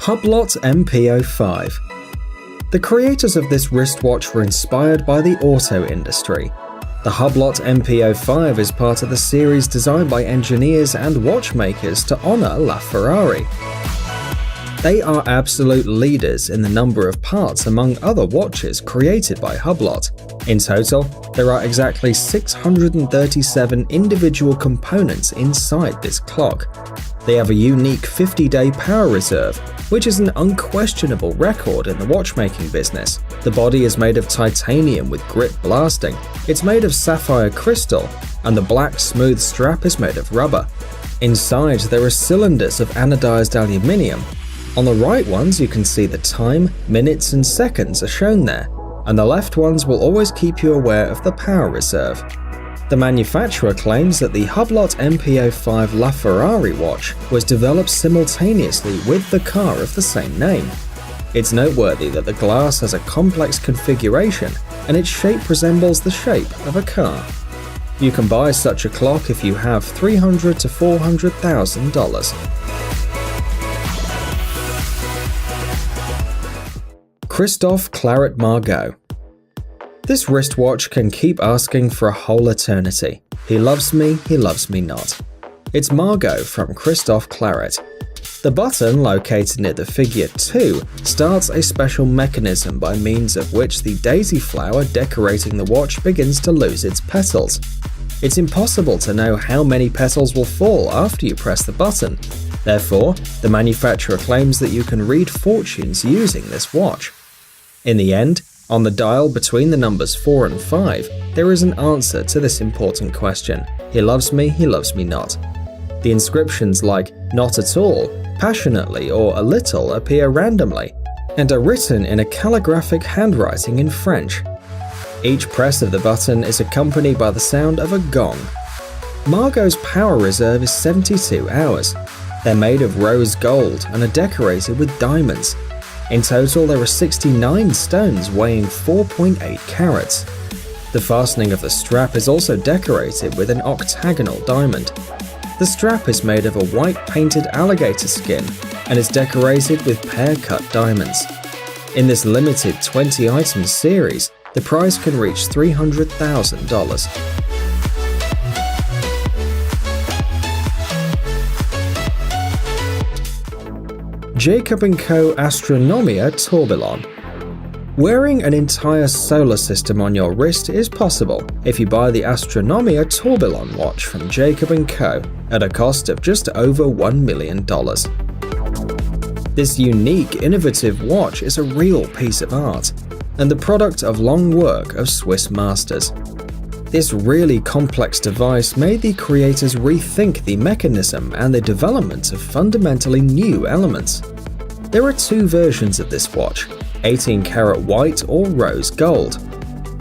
Hublot MP05. The creators of this wristwatch were inspired by the auto industry. The Hublot MP05 is part of the series designed by engineers and watchmakers to honor LaFerrari. They are absolute leaders in the number of parts among other watches created by Hublot. In total, there are exactly 637 individual components inside this clock. They have a unique 50-day power reserve, which is an unquestionable record in the watchmaking business. The body is made of titanium with grit blasting, it's made of sapphire crystal, and the black smooth strap is made of rubber. Inside, there are cylinders of anodized aluminium. On the right ones you can see the time, minutes and seconds are shown there, and the left ones will always keep you aware of the power reserve. The manufacturer claims that the Hublot MP05 LaFerrari watch was developed simultaneously with the car of the same name. It's noteworthy that the glass has a complex configuration and its shape resembles the shape of a car. You can buy such a clock if you have $300,000 to $400,000. Christophe Claret Margaux. This wristwatch can keep asking for a whole eternity. He loves me not. It's Margaux from Christophe Claret. The button, located near the figure 2, starts a special mechanism by means of which the daisy flower decorating the watch begins to lose its petals. It's impossible to know how many petals will fall after you press the button. Therefore, the manufacturer claims that you can read fortunes using this watch. In the end, on the dial between the numbers 4 and 5, there is an answer to this important question. He loves me not. The inscriptions like "not at all," "passionately," or "a little" appear randomly, and are written in a calligraphic handwriting in French. Each press of the button is accompanied by the sound of a gong. Margaux's power reserve is 72 hours. They're made of rose gold and are decorated with diamonds. In total, there are 69 stones weighing 4.8 carats. The fastening of the strap is also decorated with an octagonal diamond. The strap is made of a white painted alligator skin and is decorated with pear-cut diamonds. In this limited 20-item series, the price can reach $300,000. Jacob & Co. Astronomia Tourbillon. Wearing an entire solar system on your wrist is possible if you buy the Astronomia Tourbillon watch from Jacob & Co. at a cost of just over $1 million. This unique, innovative watch is a real piece of art, and the product of long work of Swiss masters. This really complex device made the creators rethink the mechanism and the development of fundamentally new elements. There are two versions of this watch, 18-karat white or rose gold.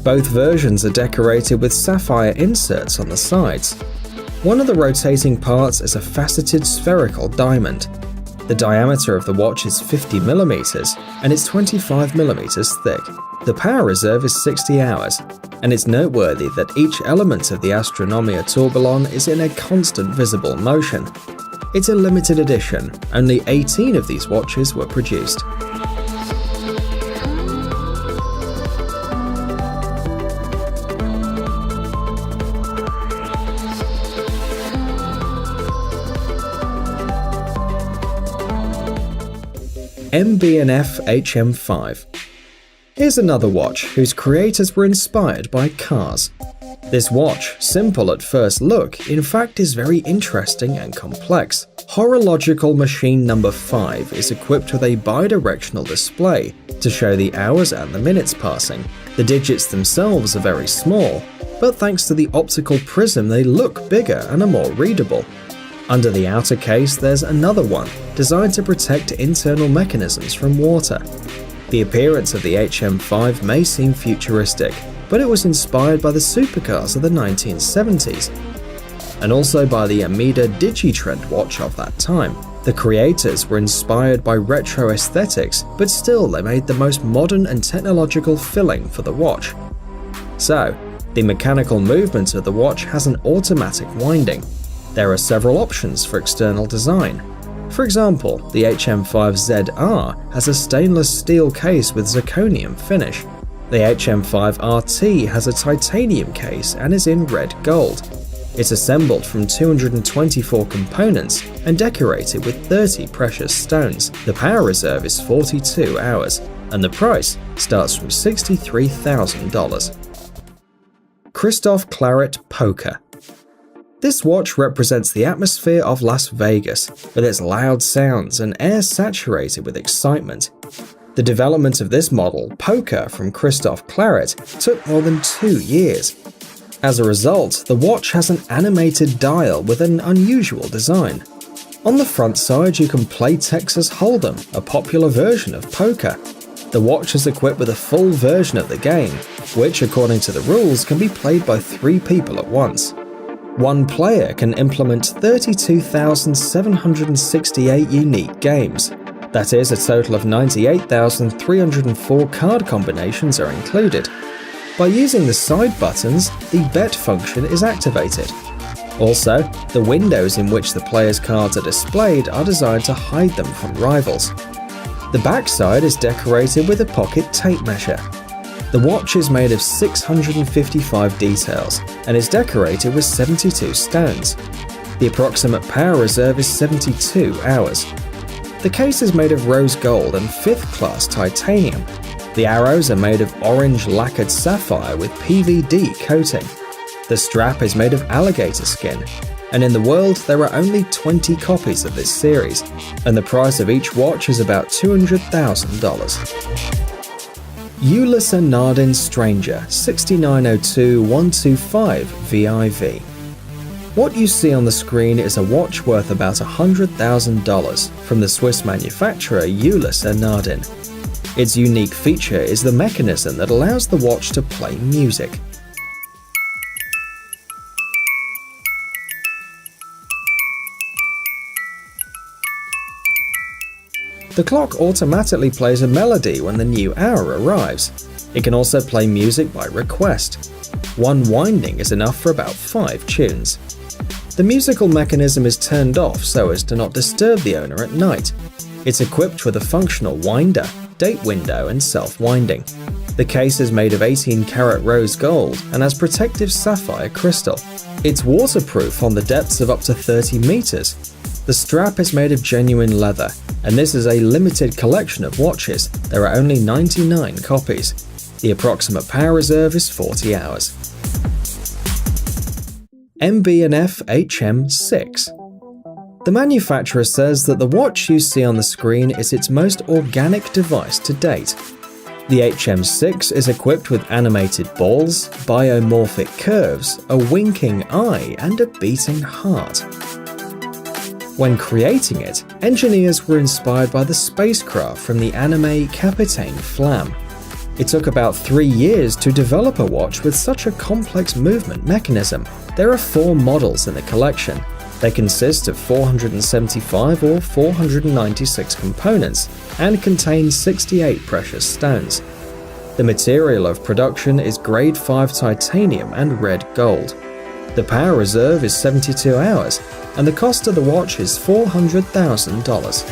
Both versions are decorated with sapphire inserts on the sides. One of the rotating parts is a faceted spherical diamond. The diameter of the watch is 50 millimeters and it's 25 millimeters thick. The power reserve is 60 hours, and it's noteworthy that each element of the Astronomia Tourbillon is in a constant visible motion. It's a limited edition, only 18 of these watches were produced. MB&F HM5. Here's another watch whose creators were inspired by cars. This watch, simple at first look, in fact is very interesting and complex. Horological machine number 5 is equipped with a bidirectional display to show the hours and the minutes passing. The digits themselves are very small, but thanks to the optical prism they look bigger and are more readable. Under the outer case there's another one, designed to protect internal mechanisms from water. The appearance of the HM5 may seem futuristic, but it was inspired by the supercars of the 1970s, and also by the Amida Digitrend watch of that time. The creators were inspired by retro aesthetics, but still they made the most modern and technological filling for the watch. So, the mechanical movement of the watch has an automatic winding. There are several options for external design. For example, the HM5ZR has a stainless steel case with zirconium finish. The HM5RT has a titanium case and is in red gold. It's assembled from 224 components and decorated with 30 precious stones. The power reserve is 42 hours, and the price starts from $63,000. Christophe Claret Polka. This watch represents the atmosphere of Las Vegas, with its loud sounds and air saturated with excitement. The development of this model, Polka from Christophe Claret, took more than 2 years. As a result, the watch has an animated dial with an unusual design. On the front side, you can play Texas Hold'em, a popular version of poker. The watch is equipped with a full version of the game, which, according to the rules, can be played by 3 people at once. One player can implement 32,768 unique games. That is, a total of 98,304 card combinations are included. By using the side buttons, the bet function is activated. Also, the windows in which the player's cards are displayed are designed to hide them from rivals. The backside is decorated with a pocket tape measure. The watch is made of 655 details and is decorated with 72 stones. The approximate power reserve is 72 hours. The case is made of rose gold and 5th class titanium. The arrows are made of orange lacquered sapphire with PVD coating. The strap is made of alligator skin, and in the world there are only 20 copies of this series, and the price of each watch is about $200,000. Ulyssa Nardin Stranger 6902125 VIV. What you see on the screen is a watch worth about $100,000 from the Swiss manufacturer Ulyssa Nardin. Its unique feature is the mechanism that allows the watch to play music. The clock automatically plays a melody when the new hour arrives. It can also play music by request. One winding is enough for about 5 tunes. The musical mechanism is turned off so as to not disturb the owner at night. It's equipped with a functional winder, date window and self-winding. The case is made of 18-karat rose gold and has protective sapphire crystal. It's waterproof on the depths of up to 30 meters. The strap is made of genuine leather, and this is a limited collection of watches. There are only 99 copies. The approximate power reserve is 40 hours. MB&F HM6. The manufacturer says that the watch you see on the screen is its most organic device to date. The HM6 is equipped with animated balls, biomorphic curves, a winking eye, and a beating heart. When creating it, engineers were inspired by the spacecraft from the anime Capitaine Flamme. It took about 3 years to develop a watch with such a complex movement mechanism. There are 4 models in the collection. They consist of 475 or 496 components and contain 68 precious stones. The material of production is grade 5 titanium and red gold. The power reserve is 72 hours, and the cost of the watch is $400,000.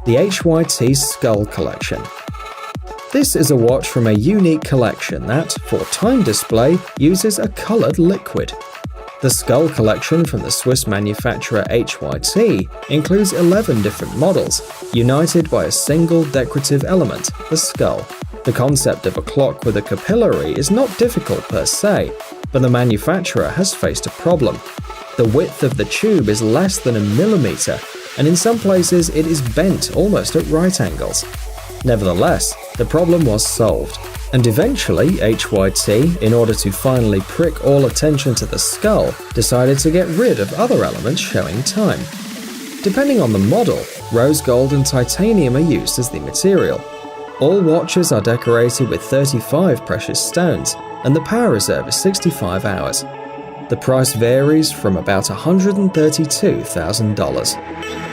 The HYT Skull Collection. This is a watch from a unique collection that, for time display, uses a coloured liquid. The Skull Collection from the Swiss manufacturer HYT includes 11 different models, united by a single decorative element, the skull. The concept of a clock with a capillary is not difficult per se, but the manufacturer has faced a problem. The width of the tube is less than a millimeter, and in some places it is bent almost at right angles. Nevertheless, the problem was solved, and eventually HYT, in order to finally prick all attention to the skull, decided to get rid of other elements showing time. Depending on the model, rose gold and titanium are used as the material. All watches are decorated with 35 precious stones, and the power reserve is 65 hours. The price varies from about $132,000.